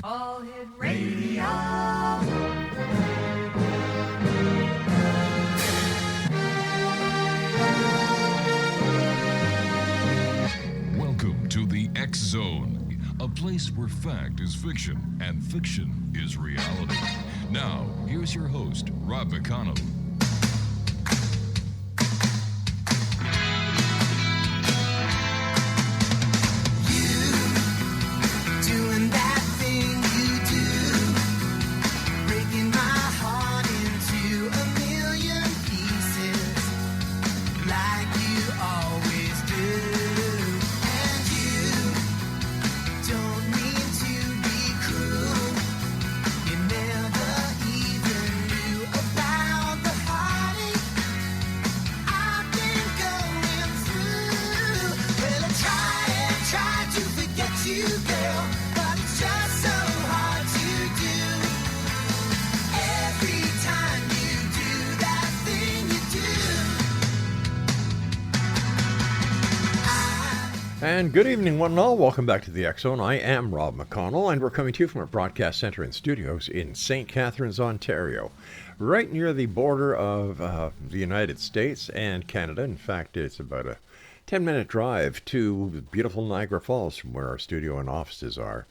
All Hit Radio. Welcome to the X Zone, a place where fact is fiction and fiction is reality. Now, here's your host, Rob McConnell. And good evening, one and all. Welcome back to the X Zone. I am Rob McConnell, and we're coming to you from our broadcast center and studios in St. Catharines, Ontario, right near the border of the United States and Canada. In fact, it's about a 10-minute drive to beautiful Niagara Falls from where our studio and offices are.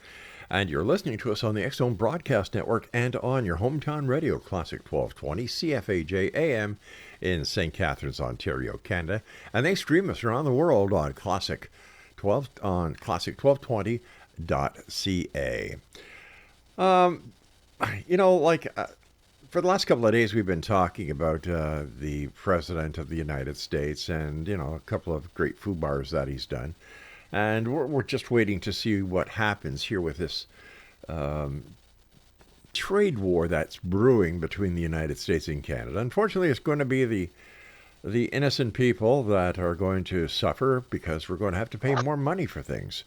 And you're listening to us on the X Zone Broadcast Network and on your hometown radio, Classic 1220, CFAJ AM in St. Catharines, Ontario, Canada. And they stream us around the world on classic1220.ca. For the last couple of days, we've been talking about the President of the United States and, a couple of great food bars that he's done. And we're just waiting to see what happens here with this trade war that's brewing between the United States and Canada. Unfortunately, it's going to be the innocent people that are going to suffer because we're going to have to pay more money for things.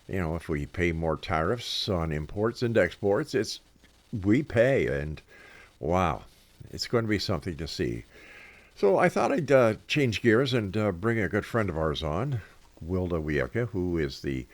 If we pay more tariffs on imports and exports, we pay, and wow, it's going to be something to see. So I thought I'd change gears and bring a good friend of ours on, Gwilda Wiyaka, who is the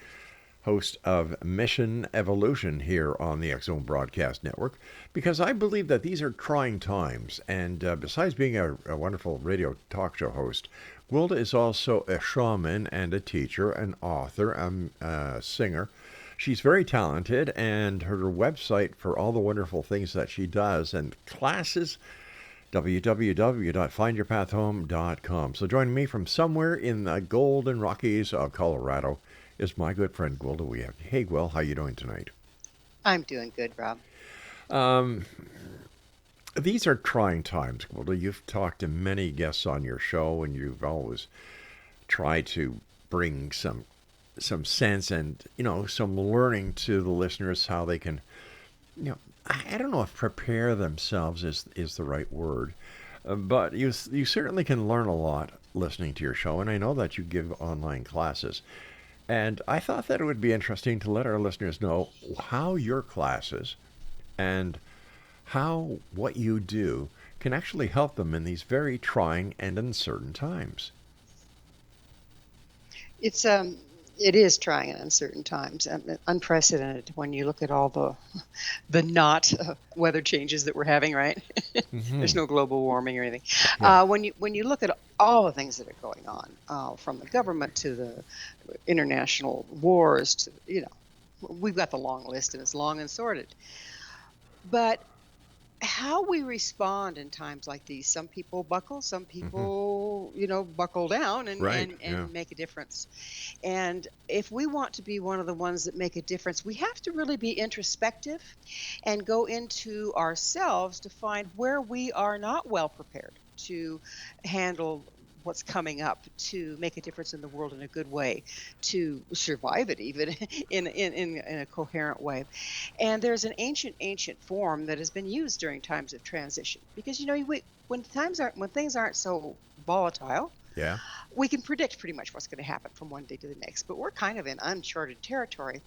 host of Mission Evolution here on the X Zone Broadcast Network, because I believe that these are trying times. And besides being a wonderful radio talk show host, Gwilda is also a shaman and a teacher, an author, a singer. She's very talented, and her website for all the wonderful things that she does and classes, www.findyourpathhome.com. So joining me from somewhere in the Golden Rockies of Colorado is my good friend Gwilda Wiyaka. Hey, Gwil, how you doing tonight? I'm doing good, Rob. These are trying times, Gwilda. You've talked to many guests on your show, and you've always tried to bring some sense and, some learning to the listeners, how they can, I don't know if prepare themselves is the right word, but you certainly can learn a lot listening to your show, and I know that you give online classes. And I thought that it would be interesting to let our listeners know how your classes and how what you do can actually help them in these very trying and uncertain times. It is trying and uncertain times, unprecedented when you look at all the not weather changes that we're having, right? Mm-hmm. There's no global warming or anything. Yeah. When you look at all the things that are going on, from the government to the international wars to, we've got the long list, and it's long and sorted. But how we respond in times like these, some people buckle, some people, buckle down and make a difference. And if we want to be one of the ones that make a difference, we have to really be introspective and go into ourselves to find where we are not well prepared to handle what's coming up, to make a difference in the world in a good way, to survive it even in a coherent way. And there's an ancient form that has been used during times of transition, because when things aren't so volatile, we can predict pretty much what's going to happen from one day to the next, but we're kind of in uncharted territory.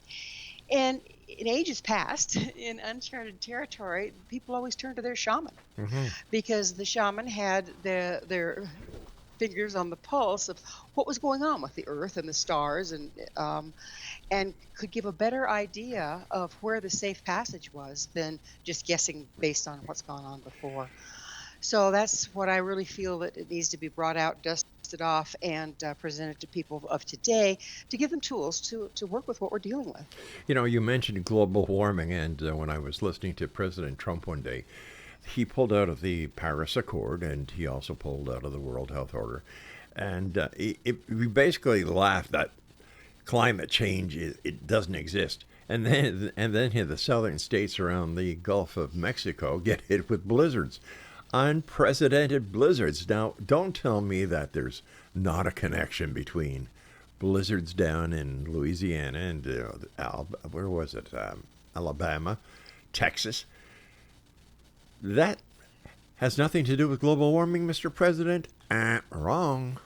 And in ages past, in uncharted territory, people always turn to their shaman, because the shaman had their fingers on the pulse of what was going on with the earth and the stars, and could give a better idea of where the safe passage was than just guessing based on what's gone on before. So that's what I really feel, that it needs to be brought out, dusted off, and presented to people of today to give them tools to work with what we're dealing with. You mentioned global warming, and when I was listening to President Trump one day, he pulled out of the Paris Accord, and he also pulled out of the World Health Order. And we basically laughed that climate change, it doesn't exist. And then here the southern states around the Gulf of Mexico get hit with blizzards, unprecedented blizzards. Now, don't tell me that there's not a connection between blizzards down in Louisiana and where was it? Alabama, Texas. That has nothing to do with global warming, Mr. President. Wrong.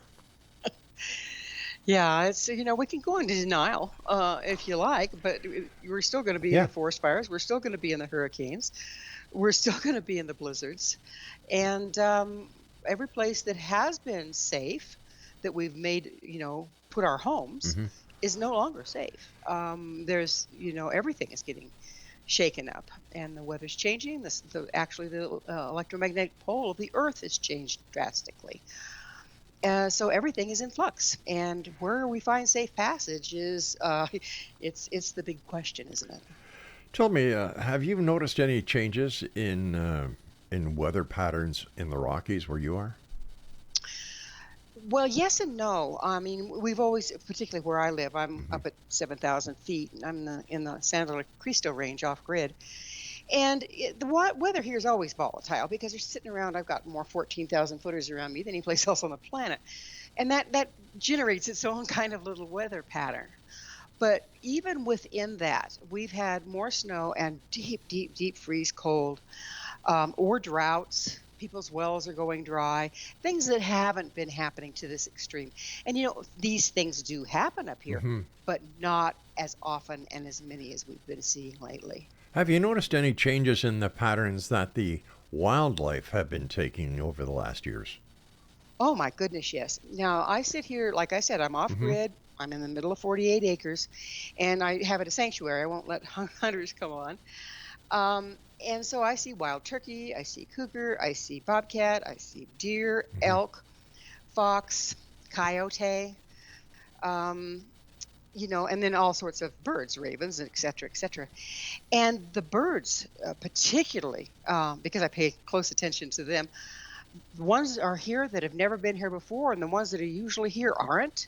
Yeah, it's, we can go into denial if you like, but we're still going to be in Yeah. the forest fires. We're still going to be in the hurricanes. We're still going to be in the blizzards. And every place that has been safe, that we've made, put our homes, Mhm. is no longer safe. There's, everything is getting shaken up, and the weather's changing. Actually, the electromagnetic pole of the Earth has changed drastically. So everything is in flux, and where we find safe passage is it's the big question, isn't it? Tell me, have you noticed any changes in weather patterns in the Rockies where you are? Well, yes and no. I mean, we've always, particularly where I live, I'm Hmm. up at 7,000 feet, and I'm in the San Luis Cristo range off grid. And the weather here is always volatile because you're sitting around. I've got more 14,000 footers around me than any place else on the planet. And that generates its own kind of little weather pattern. But even within that, we've had more snow and deep, deep, deep freeze cold, or droughts. People's wells are going dry, things that haven't been happening to this extreme. And these things do happen up here, Hmm. but not as often and as many as we've been seeing lately. Have you noticed any changes in the patterns that the wildlife have been taking over the last years? Oh my goodness, yes. Now I sit here, like I said, I'm off Hmm. grid. I'm in the middle of 48 acres, and I have it a sanctuary. I won't let hunters come on. And so I see wild turkey, I see cougar, I see bobcat, I see deer, Hmm. elk, fox, coyote, um, and then all sorts of birds, ravens, et cetera, et cetera. And the birds, particularly, because I pay close attention to them, the ones are here that have never been here before, and the ones that are usually here aren't.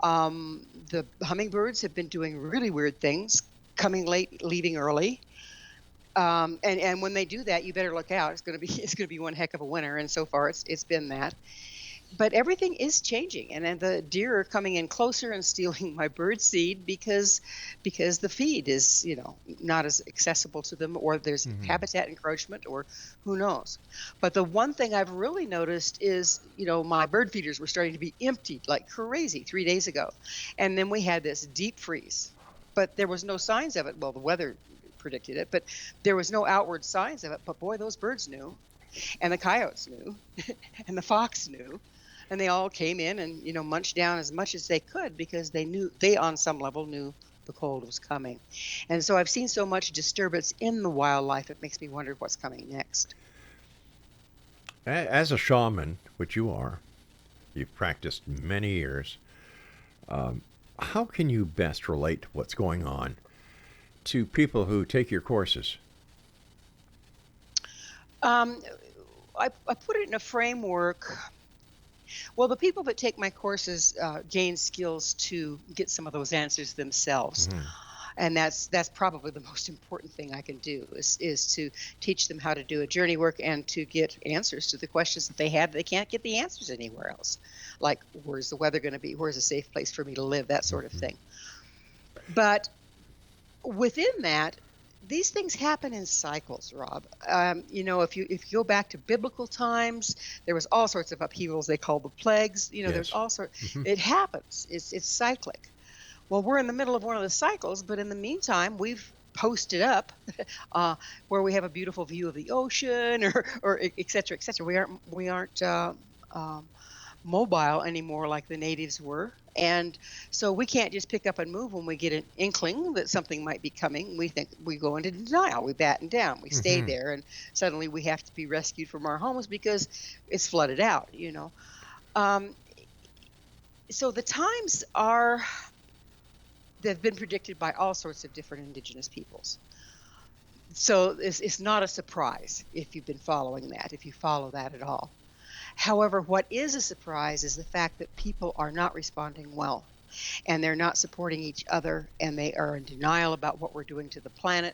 The hummingbirds have been doing really weird things, coming late, leaving early. And when they do that, you better look out. It's gonna be one heck of a winter, and so far it's been that. But everything is changing, and then the deer are coming in closer and stealing my bird seed because the feed is not as accessible to them, or there's Hmm. habitat encroachment, or who knows. But the one thing I've really noticed is my bird feeders were starting to be emptied like crazy 3 days ago, and then we had this deep freeze, but there was no signs of it. Well, the weather predicted it, but there was no outward signs of it. But boy, those birds knew, and the coyotes knew, and the fox knew, and they all came in and munched down as much as they could because they on some level knew the cold was coming. And so I've seen so much disturbance in the wildlife, it makes me wonder what's coming next. As a shaman, which you are, you've practiced many years. How can you best relate what's going on to people who take your courses? um, I put it in a framework. Well, the people that take my courses gain skills to get some of those answers themselves. Hmm. And that's probably the most important thing I can do is to teach them how to do a journey work and to get answers to the questions that they have. They can't get the answers anywhere else, like where's the weather going to be, where's a safe place for me to live, that sort of Hmm. thing. But within that, these things happen in cycles, Rob. If you go back to biblical times, there was all sorts of upheavals they called the plagues. There's Yes. all sorts. Hmm. It happens. It's cyclic. Well, we're in the middle of one of the cycles, but in the meantime, we've posted up where we have a beautiful view of the ocean, or et cetera, et cetera. We aren't mobile anymore like the natives were. And so we can't just pick up and move when we get an inkling that something might be coming. We go into denial, we batten down, we stay there, and suddenly we have to be rescued from our homes because it's flooded out, So the times they've been predicted by all sorts of different indigenous peoples. So it's not a surprise if you've been following that, if you follow that at all. However, what is a surprise is the fact that people are not responding well, and they're not supporting each other, and they are in denial about what we're doing to the planet.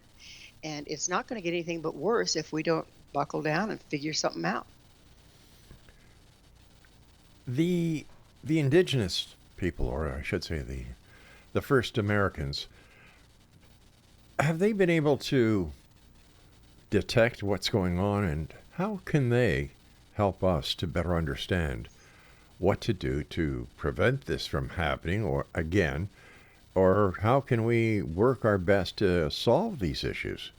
And it's not going to get anything but worse if we don't buckle down and figure something out. The indigenous people, or I should say the first Americans, have they been able to detect what's going on, and how can they help us to better understand what to do to prevent this from happening or how can we work our best to solve these issues?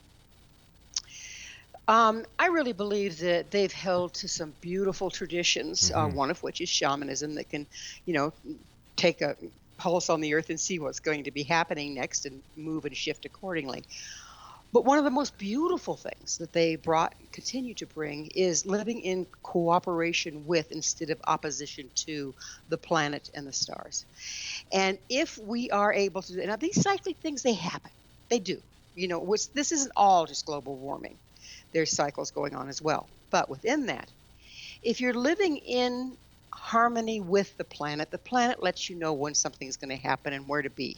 I really believe that they've held to some beautiful traditions, one of which is shamanism, that can, take a pulse on the earth and see what's going to be happening next and move and shift accordingly. But one of the most beautiful things that they continue to bring is living in cooperation with instead of opposition to the planet and the stars. And if we are able to do, now these cyclic things, they happen. They do. This isn't all just global warming. There's cycles going on as well. But within that, if you're living in harmony with the planet lets you know when something's going to happen and where to be.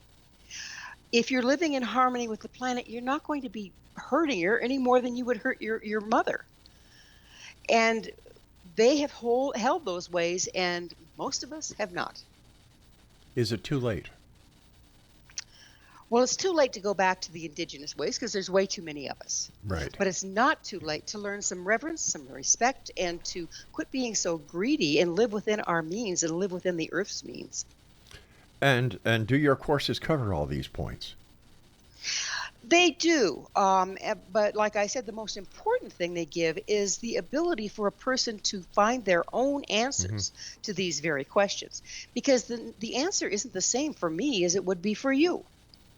If you're living in harmony with the planet, you're not going to be hurting her any more than you would hurt your mother. And they have held those ways, and most of us have not. Is it too late? Well, it's too late to go back to the indigenous ways because there's way too many of us. Right. But it's not too late to learn some reverence, some respect, and to quit being so greedy and live within our means and live within the earth's means. And do your courses cover all these points? They do. But like I said, the most important thing they give is the ability for a person to find their own answers to these very questions. Because the answer isn't the same for me as it would be for you.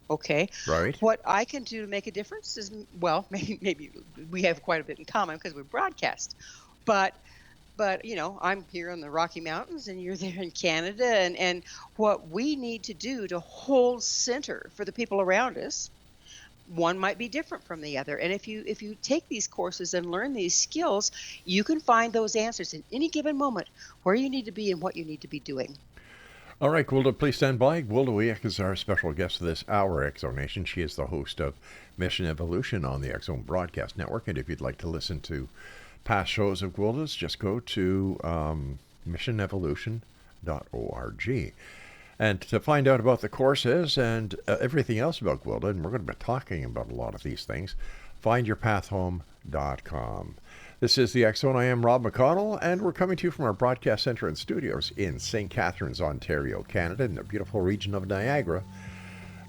Okay. Right. What I can do to make a difference is, well, maybe we have quite a bit in common because we broadcast. But I'm here in the Rocky Mountains and you're there in Canada, and what we need to do to hold center for the people around us, one might be different from the other. And if you take these courses and learn these skills, you can find those answers in any given moment where you need to be and what you need to be doing. All right, Gwilda, please stand by. Gwilda Wiyaka is our special guest this hour, X-Zone. She is the host of Mission Evolution on the X-Zone Broadcast Network. And if you'd like to listen to past shows of Gwilda's, just go to missionevolution.org. And to find out about the courses and everything else about Gwilda, and we're going to be talking about a lot of these things, findyourpathhome.com. This is the X-Zone. I am Rob McConnell, and we're coming to you from our broadcast center and studios in St. Catharines, Ontario, Canada, in the beautiful region of Niagara,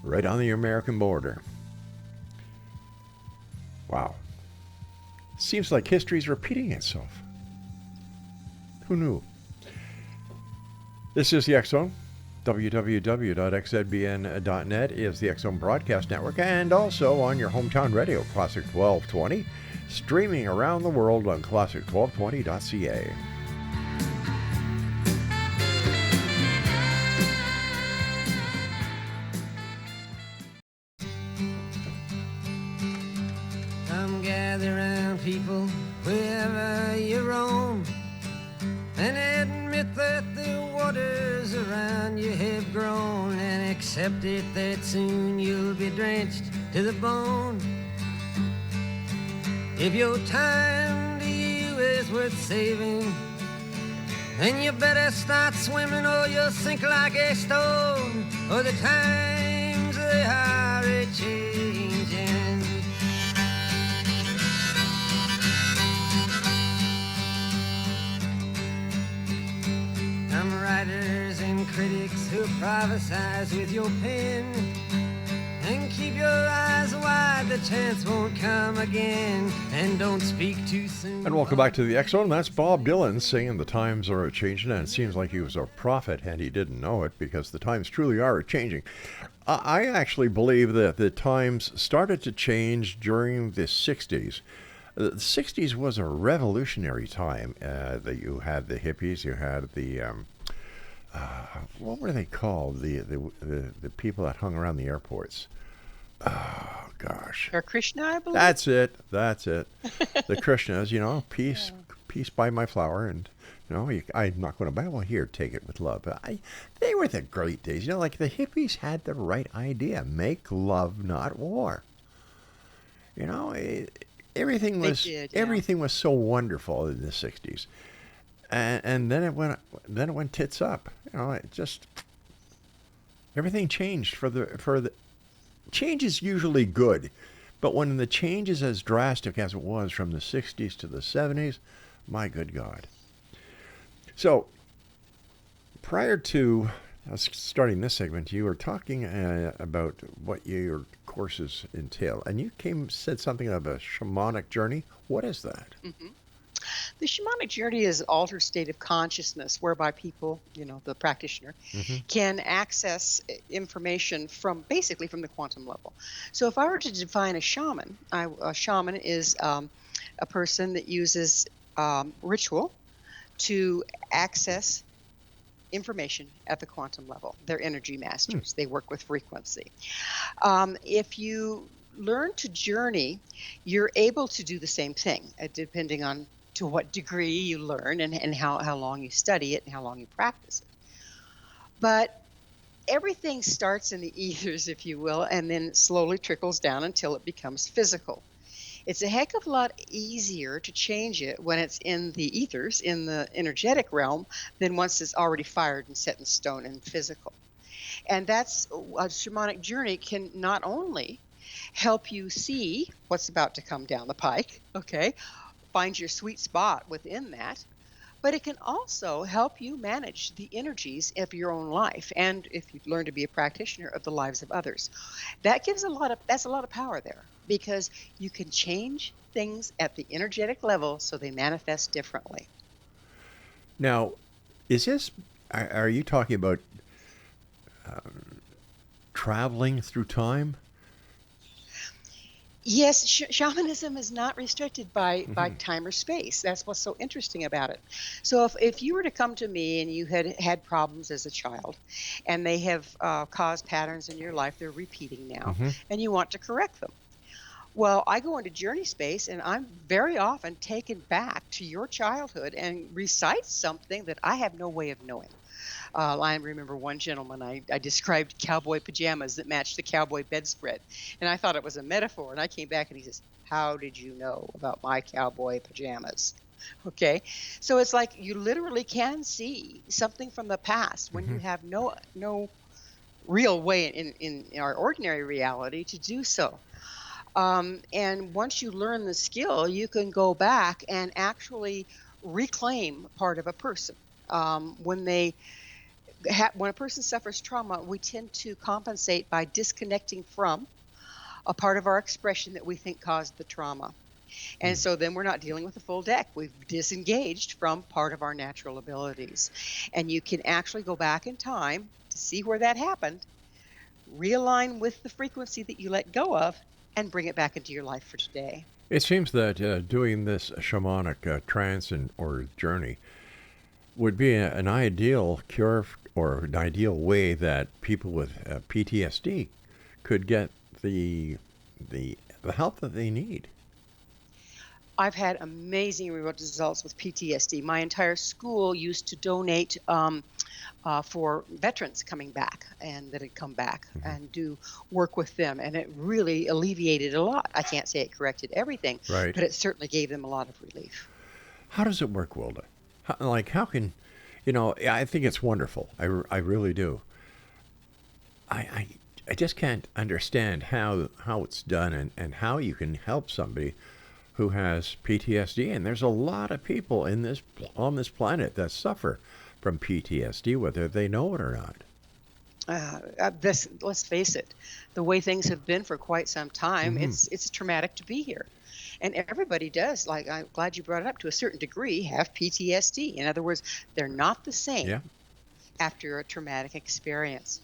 right on the American border. Wow. Seems like history's repeating itself. Who knew? This is the X-Zone. www.xzbn.net is the X-Zone Broadcast Network, and also on your hometown radio, Classic 1220, streaming around the world on classic1220.ca. Come gather round, people, wherever you roam, and admit that the waters around you have grown, and accept it that soon you'll be drenched to the bone. If your time to you is worth saving, then you better start swimming or you'll sink like a stone, or the times they are a-changing. Some writers and critics who prophesize with your pen, and keep your eyes wide, the the chance won't come again, and don't speak too soon. And welcome back to the X Zone. That's Bob Dylan singing "The Times Are A-Changing," and it seems like he was a prophet and he didn't know it, because the times truly are changing. I actually believe that the times started to change during the 60s. The 60s was a revolutionary time. That you had the hippies, you had the what were they called? The people that hung around the airports. Oh gosh. Or Krishna, I believe. That's it. The Krishnas, peace by my flower, and I'm not going to buy. Well, here, take it with love. They were the great days. Like the hippies had the right idea: make love, not war. Everything was so wonderful in the 60s. And then it went tits up. It just, everything changed for the change is usually good, but when the change is as drastic as it was from the 60s to the 70s, my good God. So prior to us starting this segment, you were talking about what your courses entail, and you said something of a shamanic journey. What is that? Mm-hmm. The shamanic journey is an altered state of consciousness whereby people, the practitioner, can access information from the quantum level. So if I were to define a shaman, a shaman is a person that uses ritual to access information at the quantum level. They're energy masters. They work with frequency. If you learn to journey, you're able to do the same thing, depending on to what degree you learn and how long you study it and how long you practice it. But everything starts in the ethers, if you will, and then slowly trickles down until it becomes physical. It's a heck of a lot easier to change it when it's in the ethers, in the energetic realm, than once it's already fired and set in stone and physical. And that's a shamanic journey can not only help you see what's about to come down the pike, okay, find your sweet spot within that, but it can also help you manage the energies of your own life, and if you learn to be a practitioner, of the lives of others. That's a lot of power there, because you can change things at the energetic level so they manifest differently. Now, are you talking about traveling through time? Yes, shamanism is not restricted by time or space. That's what's so interesting about it. So if you were to come to me and you had problems as a child, and they have caused patterns in your life, they're repeating now, and you want to correct them. Well, I go into journey space, and I'm very often taken back to your childhood and recite something that I have no way of knowing. I remember one gentleman, I described cowboy pajamas that matched the cowboy bedspread, and I thought it was a metaphor, and I came back and he says, "How did you know about my cowboy pajamas?" Okay, so it's like you literally can see something from the past when you have no real way in our ordinary reality to do so. And once you learn the skill, you can go back and actually reclaim part of a person. When a person suffers trauma, we tend to compensate by disconnecting from a part of our expression that we think caused the trauma. And so then we're not dealing with the full deck. We've disengaged from part of our natural abilities. And you can actually go back in time to see where that happened, realign with the frequency that you let go of, and bring it back into your life for today. It seems that doing this shamanic trance or journey would be an ideal cure or an ideal way that people with PTSD could get the help that they need. I've had amazing results with PTSD. My entire school used to donate for veterans coming back and that had come back and do work with them. And it really alleviated a lot. I can't say it corrected everything, Right. but it certainly gave them a lot of relief. How does it work, Gwilda? How can, I think it's wonderful. I really do. I just can't understand how it's done and how you can help somebody who has PTSD. And there's a lot of people on this planet that suffer from PTSD, whether they know it or not. Let's face it, the way things have been for quite some time, Hmm. it's traumatic to be here. And everybody does, like I'm glad you brought it up, to a certain degree, have PTSD. In other words, they're not the same Yeah. after a traumatic experience.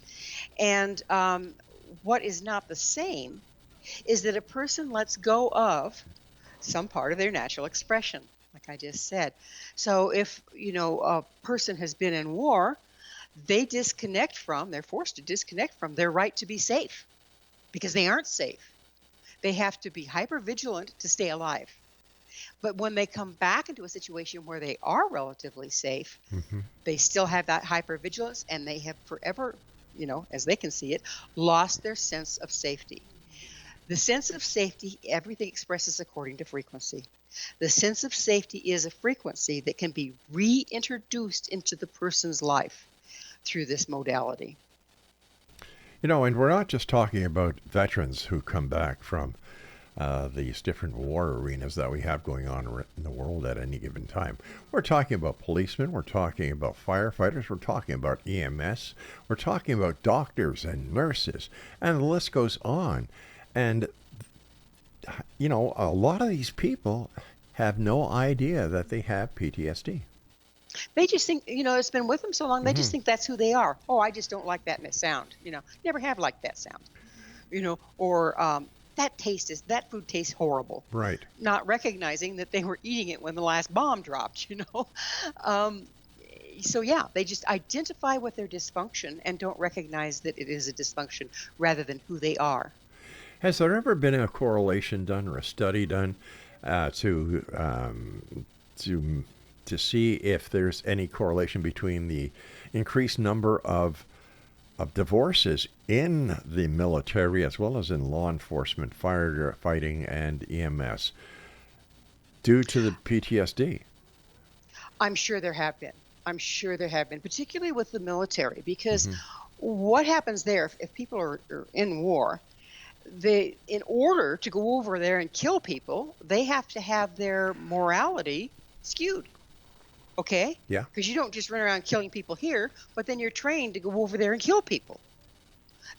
And what is not the same is that a person lets go of some part of their natural expression, like I just said. So if, a person has been in war, they're forced to disconnect from their right to be safe because they aren't safe. They have to be hyper vigilant to stay alive. But when they come back into a situation where they are relatively safe, Hmm. they still have that hypervigilance, and they have forever, as they can see it, lost their sense of safety. The sense of safety, everything expresses according to frequency. The sense of safety is a frequency that can be reintroduced into the person's life through this modality. And we're not just talking about veterans who come back from these different war arenas that we have going on in the world at any given time. We're talking about policemen, we're talking about firefighters, we're talking about EMS, we're talking about doctors and nurses, and the list goes on. And, a lot of these people have no idea that they have PTSD. They just think, it's been with them so long, they Hmm. just think that's who they are. Oh, I just don't like that sound. Never have liked that sound. Or that food tastes horrible. Right. Not recognizing that they were eating it when the last bomb dropped. Um, so yeah, they just identify with their dysfunction and don't recognize that it is a dysfunction rather than who they are. Has there ever been a correlation done or a study done to to to see if there's any correlation between the increased number of divorces in the military as well as in law enforcement, firefighting, and EMS due to the PTSD? I'm sure there have been. Particularly with the military, because Hmm. what happens there if people are in war, in order to go over there and kill people, they have to have their morality skewed. Okay? Yeah. Because you don't just run around killing people here, but then you're trained to go over there and kill people.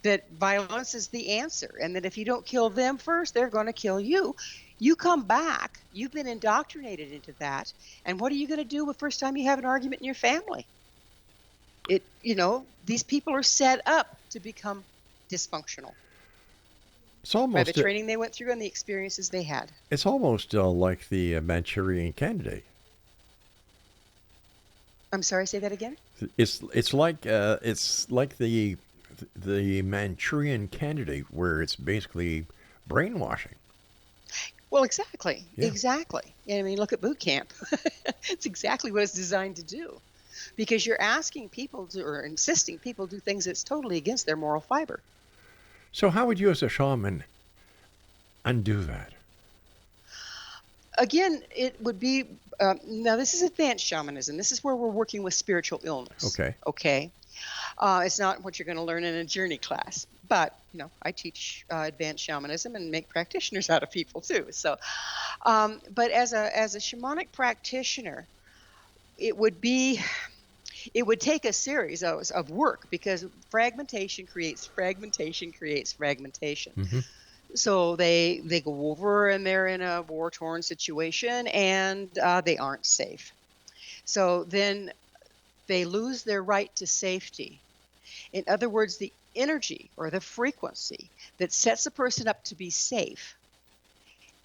That violence is the answer, and that if you don't kill them first, they're going to kill you. You come back, you've been indoctrinated into that, and what are you going to do the first time you have an argument in your family? These people are set up to become dysfunctional It's by the almost training they went through and the experiences they had. it's almost like the Manchurian Candidate. I'm sorry, say that again? It's like the Manchurian Candidate, where it's basically brainwashing. Well, exactly. Yeah. Exactly. And I mean, look at boot camp. It's exactly what it's designed to do. Because you're asking people to, or insisting people do things that's totally against their moral fiber. So how would you, as a shaman, undo that? Again, it would be, now this is advanced shamanism. This is where we're working with spiritual illness. Okay. Okay. It's not what you're going to learn in a journey class. But, I teach advanced shamanism and make practitioners out of people too. So, but as a shamanic practitioner, it would take a series of work, because fragmentation creates fragmentation creates fragmentation. Hmm. So they go over and they're in a war-torn situation, and they aren't safe. So then they lose their right to safety. In other words, the energy or the frequency that sets a person up to be safe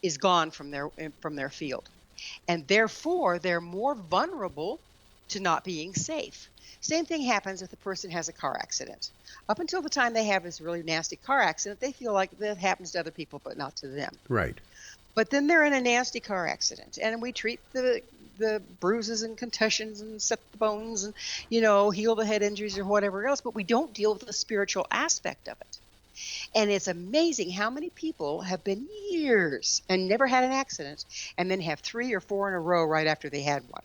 is gone from their field. And therefore, they're more vulnerable to not being safe. Same thing happens if the person has a car accident. Up until the time they have this really nasty car accident, they feel like that happens to other people, but not to them. Right. But then they're in a nasty car accident, and we treat the bruises and concussions and set the bones and, heal the head injuries or whatever else, but we don't deal with the spiritual aspect of it. And it's amazing how many people have been years and never had an accident, and then have 3 or 4 in a row right after they had one.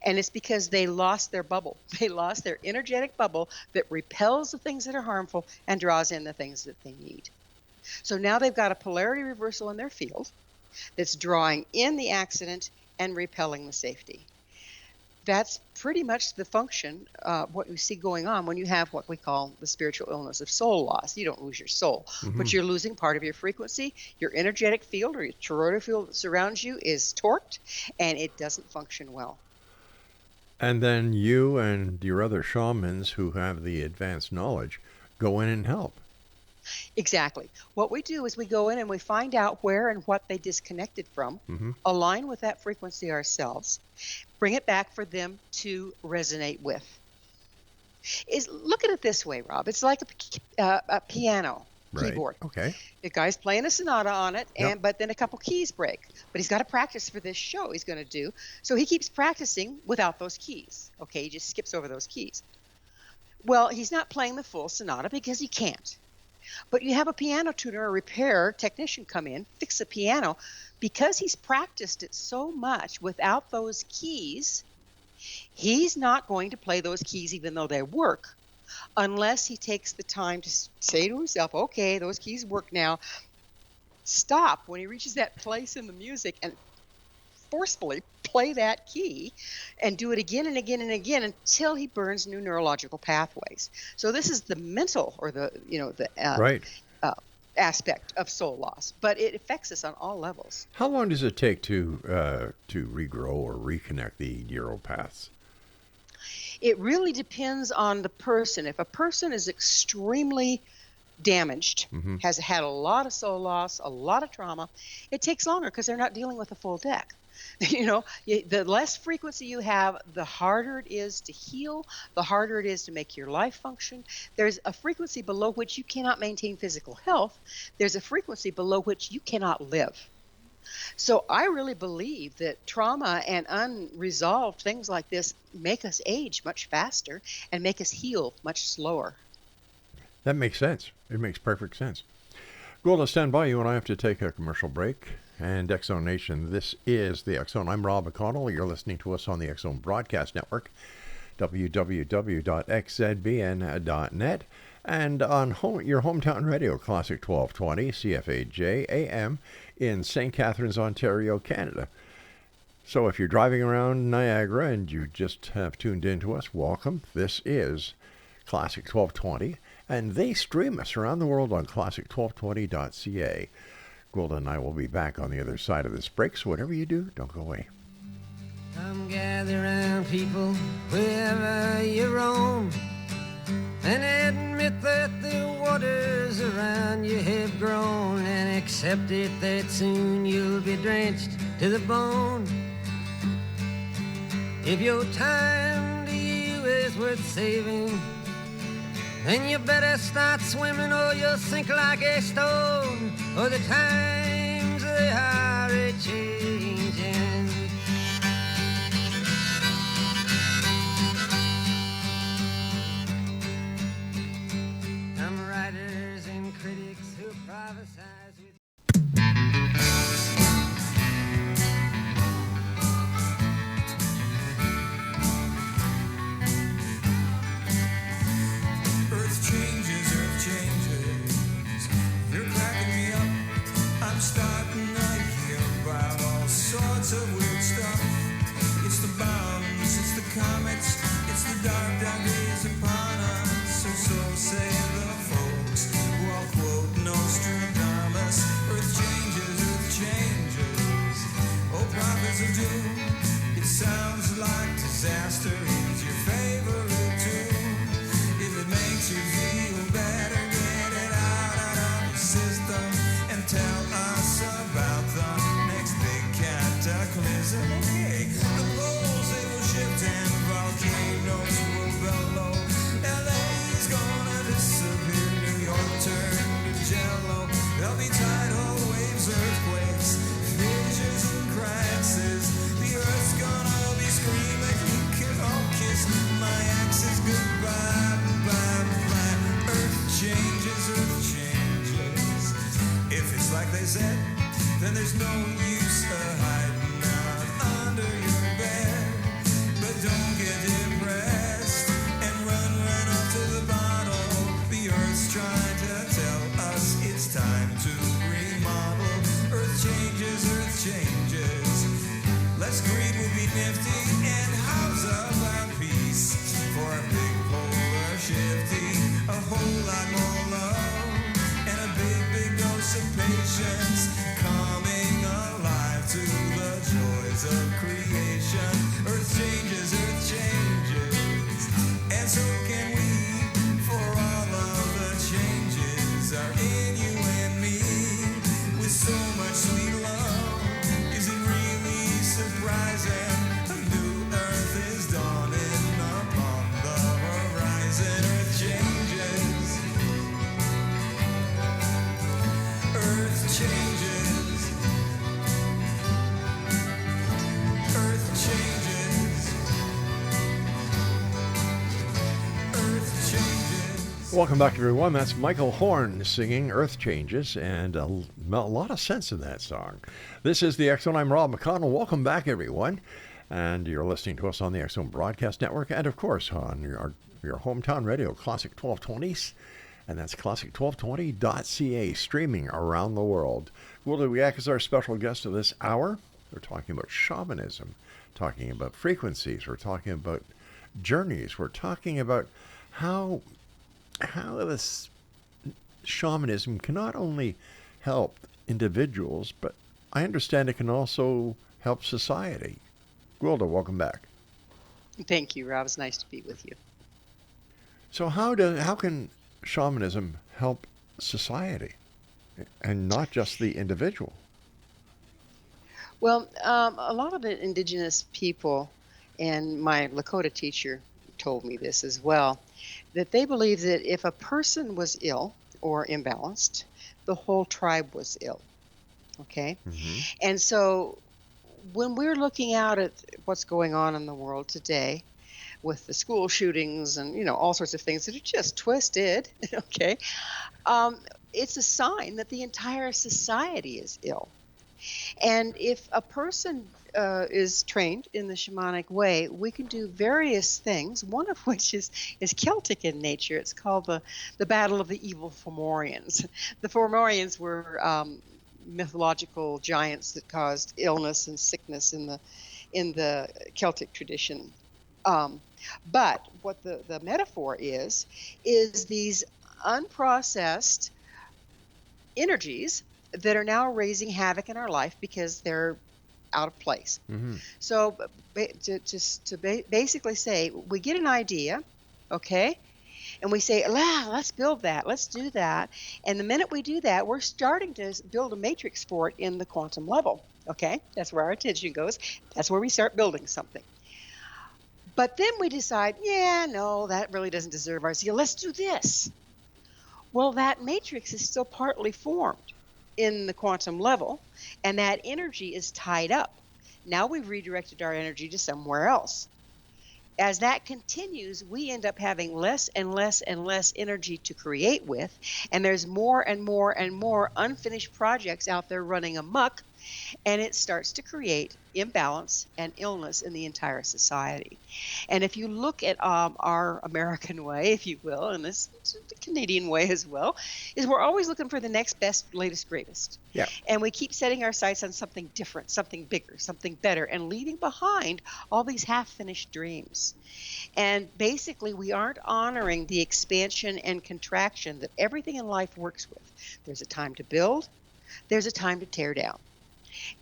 And it's because they lost their bubble. They lost their energetic bubble that repels the things that are harmful and draws in the things that they need. So now they've got a polarity reversal in their field that's drawing in the accident and repelling the safety. That's pretty much the function, what you see going on when you have what we call the spiritual illness of soul loss. You don't lose your soul, but you're losing part of your frequency. Your energetic field or your toroidal field that surrounds you is torqued, and it doesn't function well. And then you and your other shamans who have the advanced knowledge go in and help. Exactly. What we do is we go in and we find out where and what they disconnected from, align with that frequency ourselves, bring it back for them to resonate with. Look at it this way, Rob. It's like a piano keyboard. Okay. The guy's playing a sonata on it, Yep. but then a couple keys break. But he's got to practice for this show he's going to do. So he keeps practicing without those keys. Okay, he just skips over those keys. Well, he's not playing the full sonata because he can't. But you have a piano tuner or repair technician come in, fix a piano. Because he's practiced it so much without those keys, he's not going to play those keys even though they work, unless he takes the time to say to himself, okay, those keys work now. Stop when he reaches that place in the music and forcefully play that key and do it again and again and again until he burns new neurological pathways. So this is the mental or the aspect of soul loss, but it affects us on all levels. How long does it take to regrow or reconnect the neural paths? It really depends on the person. If a person is extremely damaged, has had a lot of soul loss, a lot of trauma, it takes longer because they're not dealing with a full deck. The less frequency you have, the harder it is to heal, the harder it is to make your life function. There's a frequency below which you cannot maintain physical health. There's a frequency below which you cannot live. So I really believe that trauma and unresolved things like this make us age much faster and make us heal much slower. That makes sense. It makes perfect sense. Gwilda, stand by. You and I have to take a commercial break. And X Zone Nation, this is the X Zone. I'm Rob McConnell. You're listening to us on the X Zone Broadcast Network, www.xzbn.net, and on your hometown radio, Classic 1220, CFAJ AM, in St. Catharines, Ontario, Canada. So if you're driving around Niagara and you just have tuned in to us, welcome. This is Classic 1220, and they stream us around the world on classic1220.ca. Gwilda and I will be back on the other side of this break, so whatever you do, don't go away. Come gather round, people, wherever you roam, and admit that the waters around you have grown, and accept it that soon you'll be drenched to the bone. If your time to you is worth saving, then you better start swimming or you'll sink like a stone, or the times they are a-changing. Some writers and critics who prophesize with Earth changes. You're cracking me up. I'm starting to hear about all sorts of weird stuff. It's the bombs, it's the comets, it's the dark days upon us. So say the folks who all quote Nostradamus. Earth changes. Oh, prophets of doom. It sounds like disaster is your favorite tune. If it makes you feel better, get it out of your system and tell us about the next big cataclysm. Hey, the poles they will shift and volcanoes will bellow. LA's gonna disappear, New York turn to jello. There'll be tidal waves, earthquakes, fissures and crises. The earth's gonna be screaming, you can all kiss my axis goodbye. Earth changes. If it's like they said, then there's no use hiding out under your bed. But don't get depressed and run up to the bottle. The earth's trying to tell us it's time to remodel. Earth changes. Let's greed will be nifty and how's patience, coming alive to the joys of creation. Earth changes, and so can we, for all of the changes are in you and me. With so much sweet love, is it really surprising? A new earth is dawning upon the horizon. Earth changes, earth changes, earth changes, earth changes. Welcome back, everyone. That's Michael Horn singing Earth Changes, and a lot of sense in that song. This is the X-Zone. I'm Rob McConnell. Welcome back, everyone. And you're listening to us on the X-Zone Broadcast Network, and of course on your hometown radio, Classic 1220s, and that's classic1220.ca, streaming around the world. Gwilda Wiyaka is our special guest of this hour. We're talking about shamanism, talking about frequencies, we're talking about journeys, we're talking about how this shamanism can not only help individuals, but I understand it can also help society. Gwilda, welcome back. Thank you, Rob. It's nice to be with you. So how can shamanism help society and not just the individual? Well, a lot of the indigenous people, and my Lakota teacher told me this as well, that they believe that if a person was ill or imbalanced, the whole tribe was ill. Okay? Mm-hmm. And so when we're looking out at what's going on in the world today with the school shootings and, all sorts of things that are just twisted, okay, it's a sign that the entire society is ill. And if a person is trained in the shamanic way, we can do various things, one of which is Celtic in nature. It's called the Battle of the Evil Fomorians. The Fomorians were mythological giants that caused illness and sickness in the Celtic tradition. But what the metaphor is these unprocessed energies that are now raising havoc in our life because they're out of place. Mm-hmm. So to basically say, we get an idea, okay, and we say, let's build that, let's do that. And the minute we do that, we're starting to build a matrix for it in the quantum level, okay? That's where our attention goes. That's where we start building something. But then we decide, no, that really doesn't deserve our zeal. Let's do this. Well, that matrix is still partly formed in the quantum level, and that energy is tied up. Now we've redirected our energy to somewhere else. As that continues, we end up having less and less and less energy to create with, and there's more and more and more unfinished projects out there running amok, and it starts to create imbalance and illness in the entire society. And if you look at our American way, if you will, and this the Canadian way as well, is we're always looking for the next best, latest, greatest. Yeah. And we keep setting our sights on something different, something bigger, something better, and leaving behind all these half-finished dreams. And basically, we aren't honoring the expansion and contraction that everything in life works with. There's a time to build. There's a time to tear down.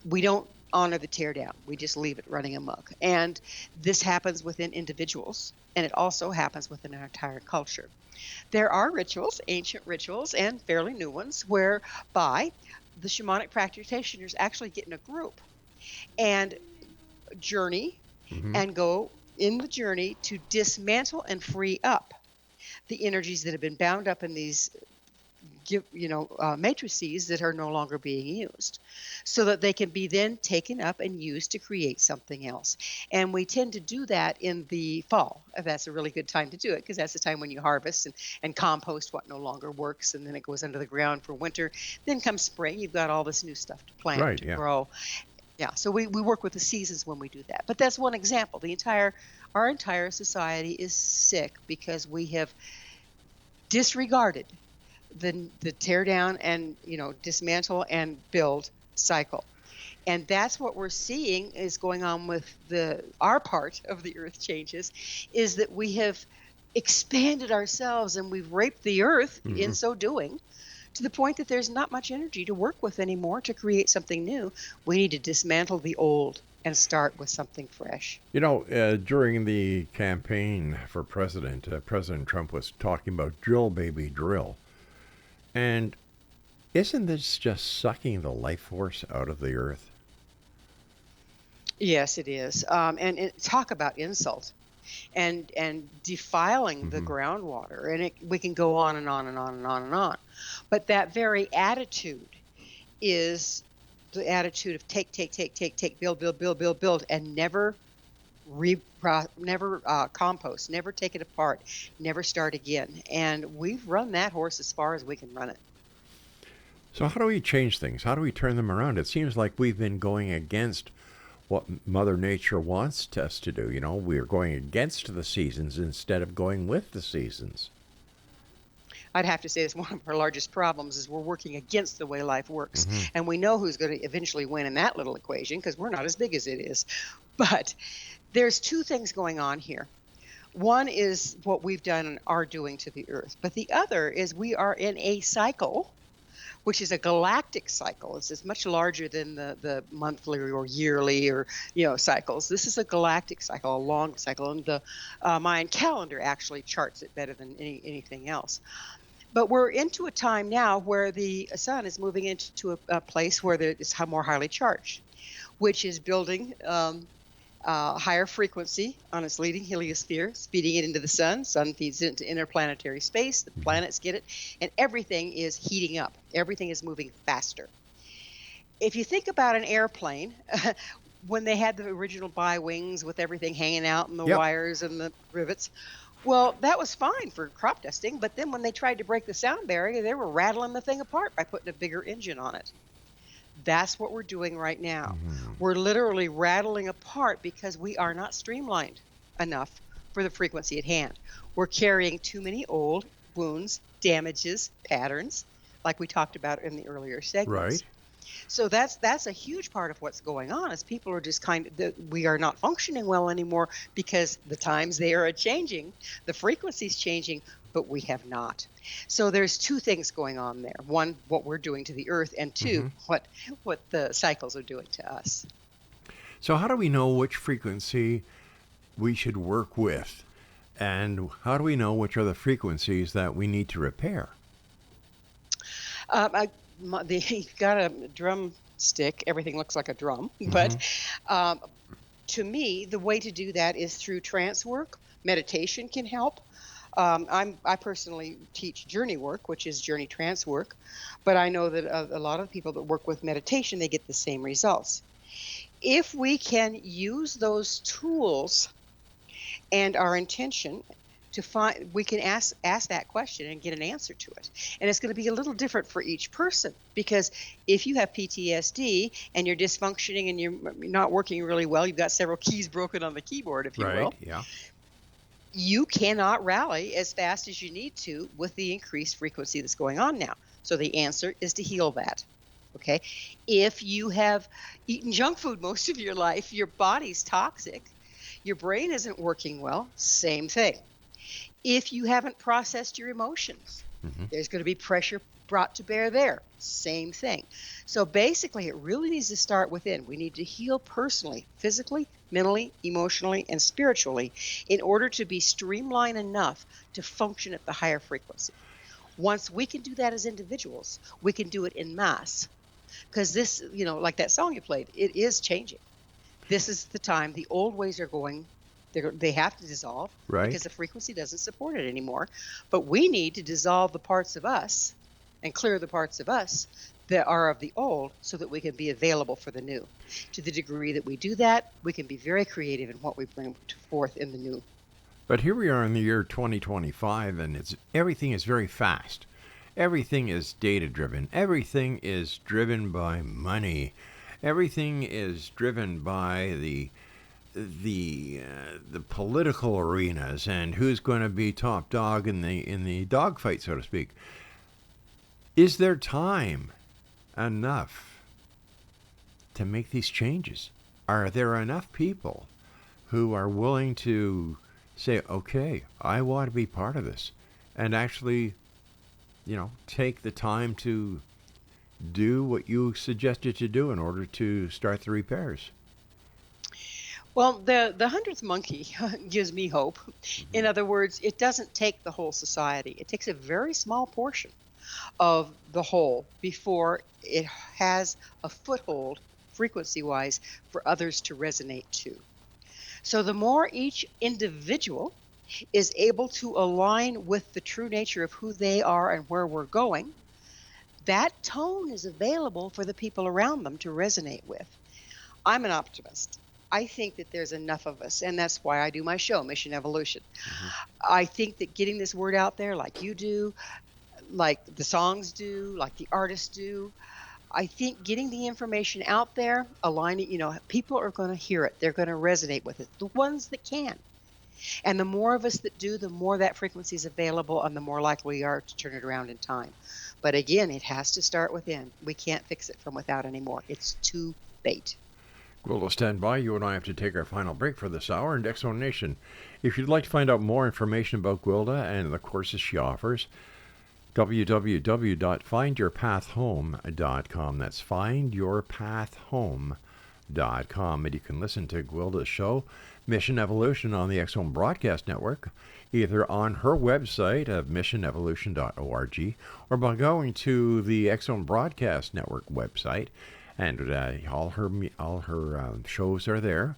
We don't honor the tear down. We just leave it running amok. And this happens within individuals, and it also happens within our entire culture. There are rituals, ancient rituals, and fairly new ones, whereby the shamanic practitioners actually get in a group and journey and go in the journey to dismantle and free up the energies that have been bound up in these matrices that are no longer being used, so that they can be then taken up and used to create something else. And we tend to do that in the fall. That's a really good time to do it, because that's the time when you harvest and compost what no longer works, and then it goes under the ground for winter. Then comes spring, you've got all this new stuff to plant, grow. Yeah, so we work with the seasons when we do that. But that's one example. Our entire society is sick because we have disregarded the tear down and dismantle and build cycle. And that's what we're seeing is going on with our part of the earth changes, is that we have expanded ourselves and we've raped the earth in so doing to the point that there's not much energy to work with anymore to create something new. We need to dismantle the old and start with something fresh. You know, during the campaign for president, President Trump was talking about drill, baby, drill. And isn't this just sucking the life force out of the earth? Yes, it is. Talk about insult and defiling the groundwater. And we can go on and on and on and on and on. But that very attitude is the attitude of take, build, and never compost, never take it apart, never start again. And we've run that horse as far as we can run it. So how do we change things? How do we turn them around? It seems like we've been going against what Mother Nature wants us to do. You know, we're going against the seasons instead of going with the seasons. I'd have to say it's one of our largest problems is we're working against the way life works. And we know who's going to eventually win in that little equation because we're not as big as it is. But there's two things going on here. One is what we've done and are doing to the earth. But the other is we are in a cycle, which is a galactic cycle. It's much larger than the monthly or yearly or cycles. This is a galactic cycle, a long cycle, and the Mayan calendar actually charts it better than anything else. But we're into a time now where the sun is moving into a place where it's more highly charged, which is building higher frequency on its leading heliosphere, speeding it into the sun. Sun feeds it into interplanetary space. The planets get it, and everything is heating up. Everything is moving faster. If you think about an airplane, when they had the original bi-wings with everything hanging out and the wires and the rivets, well, that was fine for crop dusting. But then when they tried to break the sound barrier, they were rattling the thing apart by putting a bigger engine on it. That's what we're doing right now. We're literally rattling apart because we are not streamlined enough for the frequency at hand. We're carrying too many old wounds, damages, patterns, like we talked about in the earlier segments. Right. So that's a huge part of what's going on is people are just we are not functioning well anymore because the times they are changing, the frequency's changing, but we have not. So there's two things going on there. One, what we're doing to the earth, and two, what the cycles are doing to us. So how do we know which frequency we should work with? And how do we know which are the frequencies that we need to repair? You've got a drum stick. Everything looks like a drum. But to me, the way to do that is through trance work. Meditation can help. I personally teach journey work, which is journey trance work, but I know that a lot of people that work with meditation, they get the same results. If we can use those tools and our intention to find, we can ask that question and get an answer to it. And it's going to be a little different for each person, because if you have PTSD and you're dysfunctioning and you're not working really well, you've got several keys broken on the keyboard, if you will. Yeah. You cannot rally as fast as you need to with the increased frequency that's going on now. So the answer is to heal that. Okay. If you have eaten junk food most of your life, your body's toxic, your brain isn't working well, same thing. If you haven't processed your emotions, there's going to be pressure brought to bear there. Same thing. So basically, it really needs to start within. We need to heal personally, physically, mentally, emotionally, and spiritually in order to be streamlined enough to function at the higher frequency. Once we can do that as individuals, we can do it in mass. Because this, like that song you played, it is changing. This is the time the old ways are going. They have to dissolve because the frequency doesn't support it anymore. But we need to dissolve the parts of us and clear the parts of us that are of the old so that we can be available for the new. To the degree that we do that, we can be very creative in what we bring forth in the new. But here we are in the year 2025, and everything is very fast. Everything is data-driven. Everything is driven by money. Everything is driven by the political arenas and who's going to be top dog in the dogfight, so to speak. Is there time enough to make these changes? Are there enough people who are willing to say, okay, I want to be part of this, and actually, take the time to do what you suggested to do in order to start the repairs? Well, the 100th monkey gives me hope. In other words, it doesn't take the whole society. It takes a very small portion of the whole before it has a foothold, frequency-wise, for others to resonate to. So the more each individual is able to align with the true nature of who they are and where we're going, that tone is available for the people around them to resonate with. I'm an optimist. I think that there's enough of us, and that's why I do my show, Mission Evolution. I think that getting this word out there like you do, like the songs do, like the artists do, I think getting the information out there, aligning, people are going to hear it. They're going to resonate with it, the ones that can. And the more of us that do, the more that frequency is available and the more likely we are to turn it around in time. But again, it has to start within. We can't fix it from without anymore. It's too late. Gwilda, stand by. You and I have to take our final break for this hour. And X Zone Nation, if you'd like to find out more information about Gwilda and the courses she offers, www.findyourpathhome.com. That's findyourpathhome.com. And you can listen to Gwilda's show, Mission Evolution, on the X Zone Broadcast Network, either on her website of missionevolution.org or by going to the X Zone Broadcast Network website. And all her shows are there.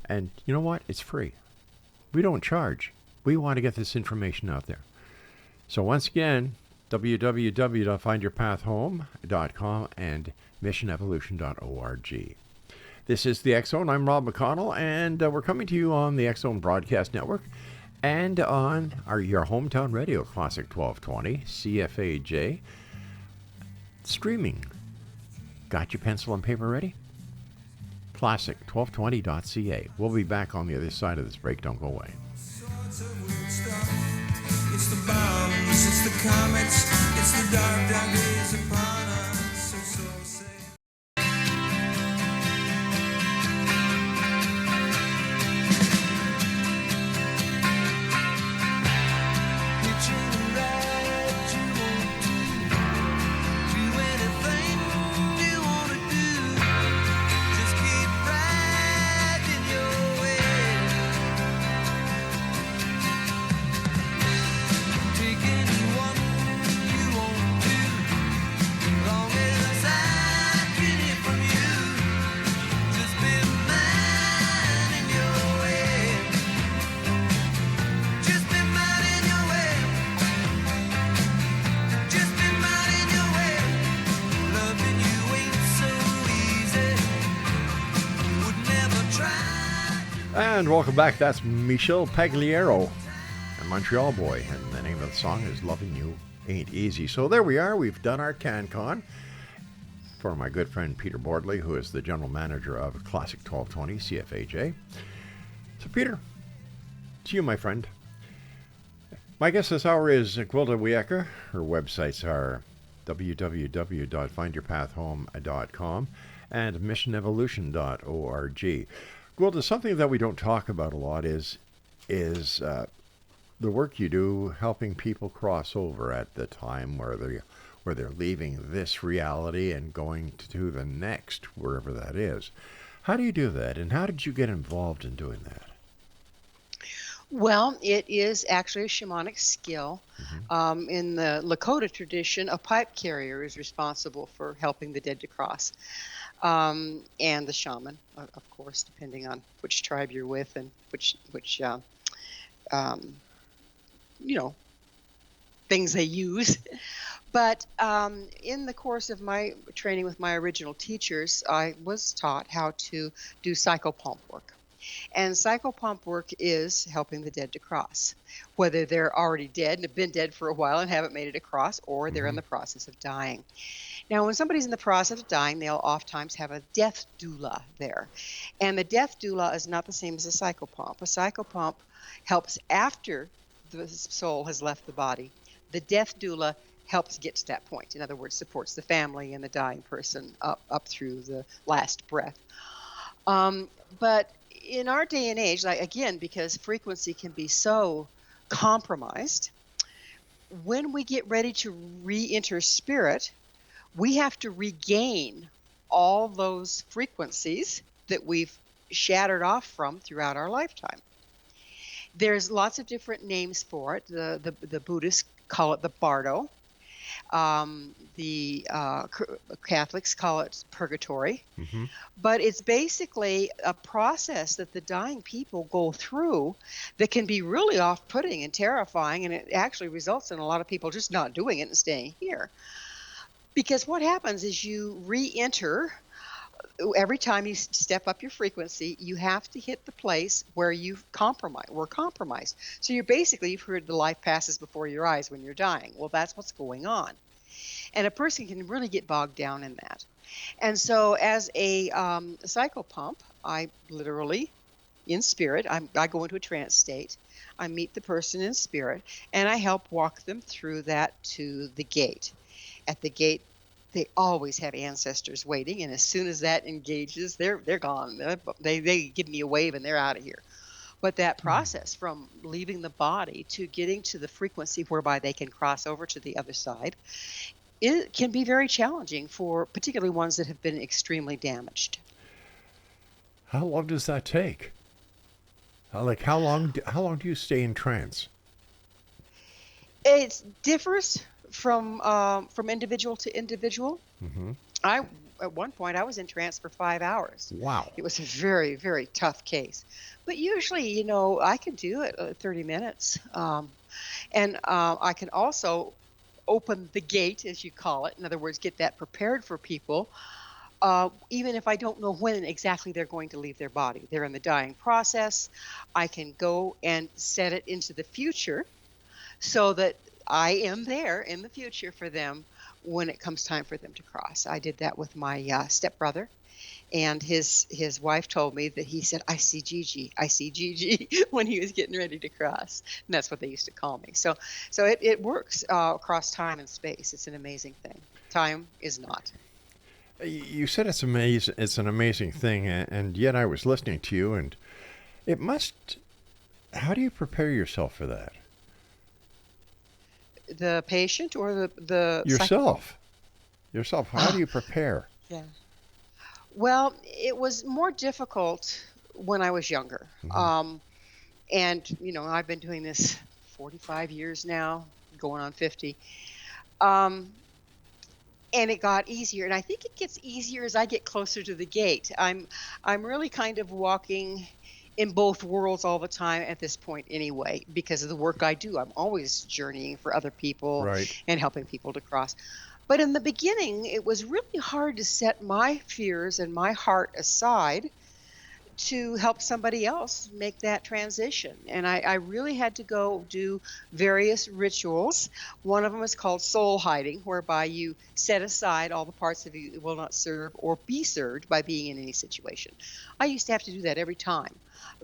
And you know what? It's free. We don't charge. We want to get this information out there. So once again, www.findyourpathhome.com and missionevolution.org. This is the X Zone. I'm Rob McConnell, and we're coming to you on the X Zone Broadcast Network and on your hometown radio, Classic 1220, CFAJ, streaming. Got your pencil and paper ready? Classic1220.ca. We'll be back on the other side of this break. Don't go away. Sorts of weird stuff. It's the bombs, it's the comets, it's the dark, dark days upon us. So say. And welcome back. That's Michel Pagliaro, a Montreal boy, and the name of the song is Loving You Ain't Easy. So there we are. We've done our CanCon for my good friend Peter Bordley, who is the general manager of Classic 1220 CFAJ. So Peter, to you, my friend. My guest this hour is Gwilda Wiyaka. Her websites are www.findyourpathhome.com and missionevolution.org. Gwilda, something that we don't talk about a lot is the work you do helping people cross over at the time where they're leaving this reality and going to the next, wherever that is. How do you do that, and how did you get involved in doing that? Well, it is actually a shamanic skill. In the Lakota tradition, a pipe carrier is responsible for helping the dead to cross. And the shaman, of course, depending on which tribe you're with and which things they use. But in the course of my training with my original teachers, I was taught how to do psychopomp work. And psychopomp work is helping the dead to cross, whether they're already dead and have been dead for a while and haven't made it across, or they're in the process of dying. Now, when somebody's in the process of dying, they'll oftentimes have a death doula there. And the death doula is not the same as a psychopomp. A psychopomp helps after the soul has left the body. The death doula helps get to that point. In other words, supports the family and the dying person up through the last breath. But in our day and age, like, again, because frequency can be so compromised, when we get ready to re-enter spirit, we have to regain all those frequencies that we've shattered off from throughout our lifetime. There's lots of different names for it. The Buddhists call it the bardo. The Catholics call it purgatory. Mm-hmm. But it's basically a process that the dying people go through that can be really off-putting and terrifying, and it actually results in a lot of people just not doing it and staying here. Because what happens is you re-enter. Every time you step up your frequency, you have to hit the place where you've were compromised. So you've heard the life passes before your eyes when you're dying. Well, that's what's going on. And a person can really get bogged down in that. And so as a psychopump, I literally, in spirit, I go into a trance state. I meet the person in spirit, and I help walk them through that to the gate. At the gate, they always have ancestors waiting, and as soon as that engages, they're gone. They give me a wave, and they're out of here. But that process from leaving the body to getting to the frequency whereby they can cross over to the other side, it can be very challenging for particularly ones that have been extremely damaged. How long does that take? How long do you stay in trance? It differs from individual to individual. Mm-hmm. At one point I was in trance for 5 hours. Wow. It was a very, very tough case, but usually, I can do it 30 minutes. And I can also open the gate, as you call it. In other words, get that prepared for people. Even if I don't know when exactly they're going to leave their body, they're in the dying process. I can go and set it into the future so that I am there in the future for them when it comes time for them to cross. I did that with my stepbrother, and his wife told me that he said, I see Gigi when he was getting ready to cross. And that's what they used to call me. So it works across time and space. It's an amazing thing. Time is not. You said it's amazing. It's an amazing thing, and yet I was listening to you, and it must. How do you prepare yourself for that? The patient or the yourself? Yourself. How do you prepare? Yeah. Well, it was more difficult when I was younger. Mm-hmm. And I've been doing this 45 years now, going on 50. And it got easier, and I think it gets easier as I get closer to the gate. I'm really kind of walking in both worlds all the time at this point anyway, because of the work I do. I'm always journeying for other people, right, and helping people to cross. But in the beginning, it was really hard to set my fears and my heart aside to help somebody else make that transition. And I really had to go do various rituals. One of them is called soul hiding, whereby you set aside all the parts of you that will not serve or be served by being in any situation. I used to have to do that every time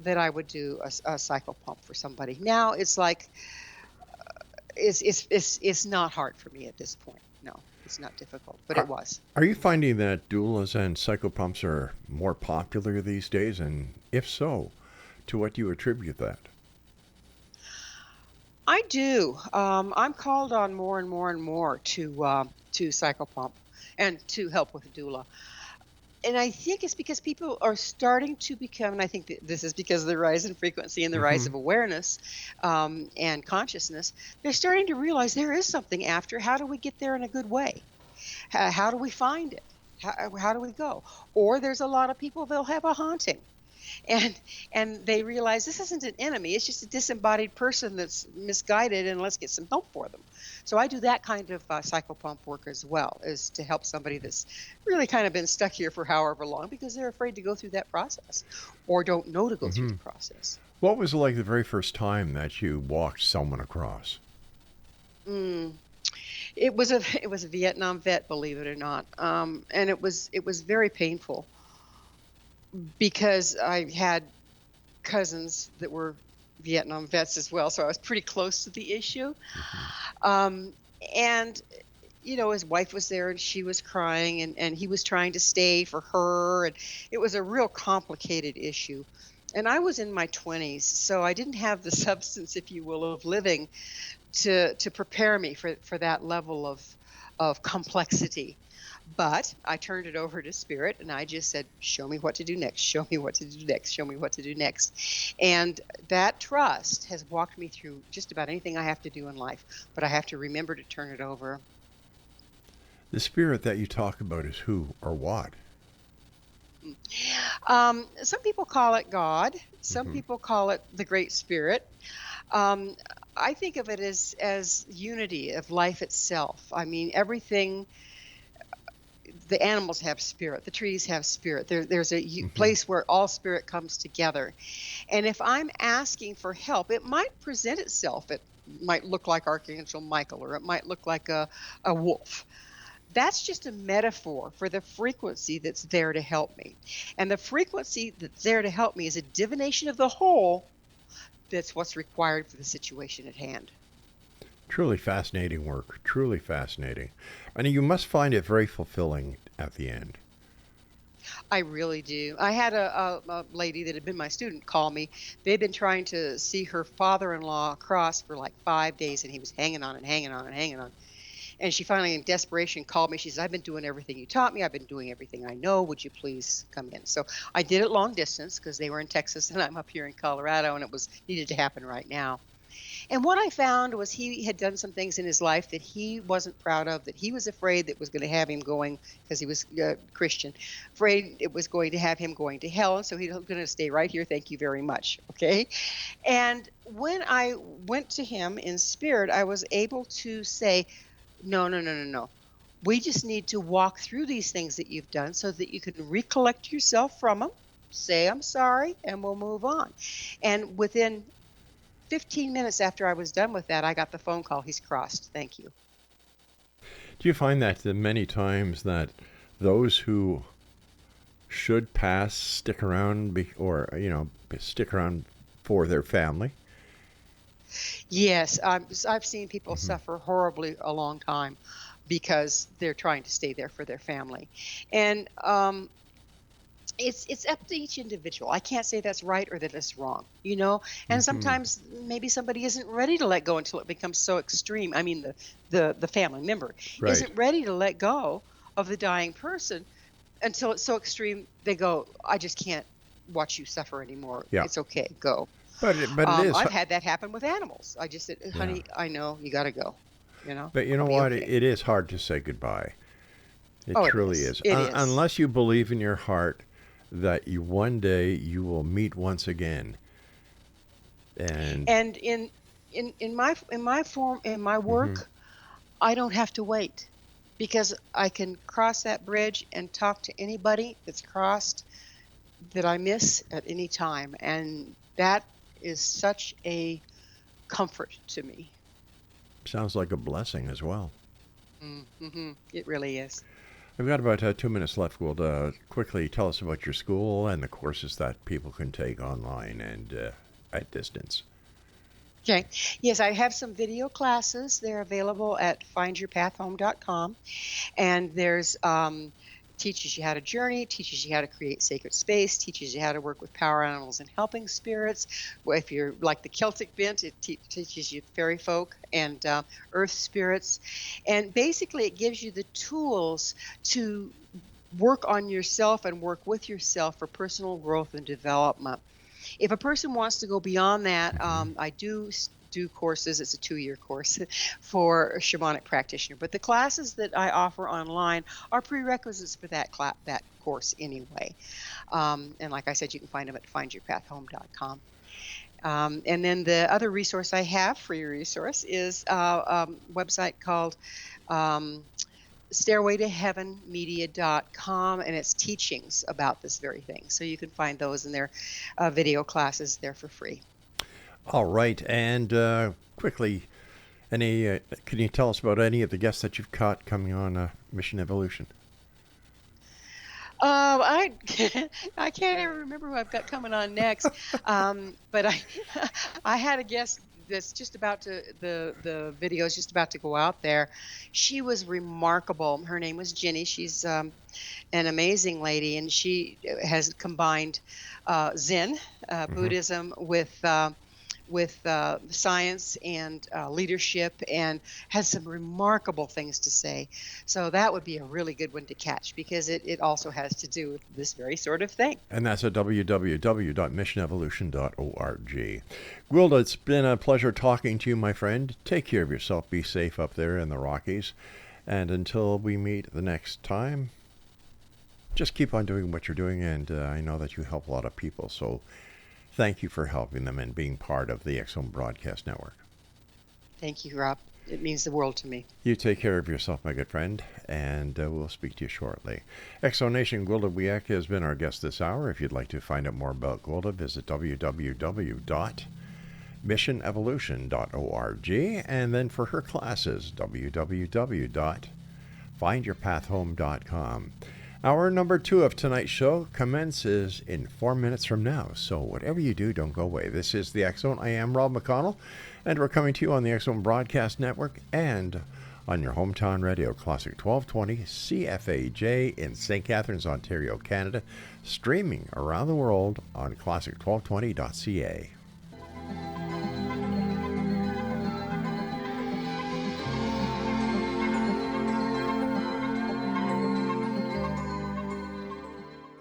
that I would do a cycle pump for somebody. Now it's like, it's not hard for me at this point. No, it's not difficult, but it was. Are you finding that doulas and cyclopumps are more popular these days? And if so, to what do you attribute that? I do. I'm called on more and more and more to cycle pump and to help with a doula. And I think it's because people are starting to become, and I think that this is because of the rise in frequency and the rise of awareness and consciousness, they're starting to realize there is something after. How do we get there in a good way? How do we find it? How do we go? Or there's a lot of people, they'll have a haunting. And they realize this isn't an enemy. It's just a disembodied person that's misguided, and let's get some help for them. So I do that kind of cycle pump work as well, is to help somebody that's really kind of been stuck here for however long because they're afraid to go through that process or don't know to go through the process. What was it like the very first time that you walked someone across? It was a Vietnam vet, believe it or not, and it was very painful because I had cousins that were Vietnam vets as well, so I was pretty close to the issue. And his wife was there and she was crying, and he was trying to stay for her, and it was a real complicated issue. And I was in my 20s, so I didn't have the substance, if you will, of living to prepare me for that level of complexity. But I turned it over to Spirit, and I just said, show me what to do next, show me what to do next, show me what to do next. And that trust has walked me through just about anything I have to do in life, but I have to remember to turn it over. The spirit that you talk about is who or what? Some people call it God. Some people call it the Great Spirit. I think of it as unity of life itself. I mean, everything. The animals have spirit. The trees have spirit. There's a place where all spirit comes together. And if I'm asking for help, it might present itself. It might look like Archangel Michael, or it might look like a wolf. That's just a metaphor for the frequency that's there to help me. And the frequency that's there to help me is a divination of the whole. That's what's required for the situation at hand. Truly fascinating work. Truly fascinating. And you must find it very fulfilling at the end. I really do. I had a lady that had been my student call me. They'd been trying to see her father-in-law cross for like 5 days, and he was hanging on and hanging on and hanging on. And she finally, in desperation, called me. She said, I've been doing everything you taught me. I've been doing everything I know. Would you please come in? So I did it long distance because they were in Texas and I'm up here in Colorado, and it was needed to happen right now. And what I found was he had done some things in his life that he wasn't proud of, that he was afraid that was going to have him going, because he was Christian, afraid it was going to have him going to hell. And so he's going to stay right here. Thank you very much. Okay. And when I went to him in spirit, I was able to say, no. We just need to walk through these things that you've done so that you can recollect yourself from them, say I'm sorry, and we'll move on. And within 15 minutes after I was done with that, I got the phone call. He's crossed. Thank you. Do you find that many times that those who should pass stick around stick around for their family? Yes, I've seen people suffer horribly a long time because they're trying to stay there for their family. And it's up to each individual. I can't say that's right or that it's wrong, and sometimes maybe somebody isn't ready to let go until it becomes so extreme. I mean, the family member isn't ready to let go of the dying person until it's so extreme. They go, I just can't watch you suffer anymore. Yeah. It's okay, go. But it is. I've had that happen with animals. I just said, honey, I know you got to go. But you know what? Okay. It is hard to say goodbye. It truly is. It is. Unless you believe in your heart that one day you will meet once again. And in my work, I don't have to wait, because I can cross that bridge and talk to anybody that's crossed that I miss at any time, and that is such a comfort to me. sounds like a blessing as well. It really is. We've got about 2 minutes left. We'll quickly tell us about your school and the courses that people can take online and at distance. Okay. Yes, I have some video classes. They're available at findyourpathhome.com. And there's teaches you how to journey, teaches you how to create sacred space, teaches you how to work with power animals and helping spirits. Well, if you're like the Celtic bent, it teaches you fairy folk and earth spirits. And basically it gives you the tools to work on yourself and work with yourself for personal growth and development. If a person wants to go beyond that, I do courses. It's a 2-year course for a shamanic practitioner. But the classes that I offer online are prerequisites for that course anyway. And like I said, you can find them at findyourpathhome.com. And then the other resource I have, free resource, is a website called stairwaytoheavenmedia.com, and it's teachings about this very thing. So you can find those in their video classes there for free. All right. And quickly, can you tell us about any of the guests that you've caught coming on Mission Evolution? I can't even remember who I've got coming on next. But I had a guest that's just about to, the video is just about to go out there. She was remarkable. Her name was Jenny. She's an amazing lady, and she has combined Zen, Buddhism, with with science and leadership, and has some remarkable things to say. So that would be a really good one to catch, because it also has to do with this very sort of thing. And that's at www.missionevolution.org. Gwilda, it's been a pleasure talking to you, my friend. Take care of yourself. Be safe up there in the Rockies. And until we meet the next time, just keep on doing what you're doing. And I know that you help a lot of people. So thank you for helping them and being part of the X-Zone Broadcast Network. Thank you, Rob. It means the world to me. You take care of yourself, my good friend, and we'll speak to you shortly. X-Zone Nation, Gwilda Wiyaka has been our guest this hour. If you'd like to find out more about Gwilda, visit www.missionevolution.org, and then for her classes, www.findyourpathhome.com. Hour number 2 of tonight's show commences in 4 minutes from now. So whatever you do, don't go away. This is the X-Zone. I am Rob McConnell, and we're coming to you on the X-Zone Broadcast Network and on your hometown radio, Classic 1220 CFAJ in St. Catharines, Ontario, Canada, streaming around the world on classic1220.ca.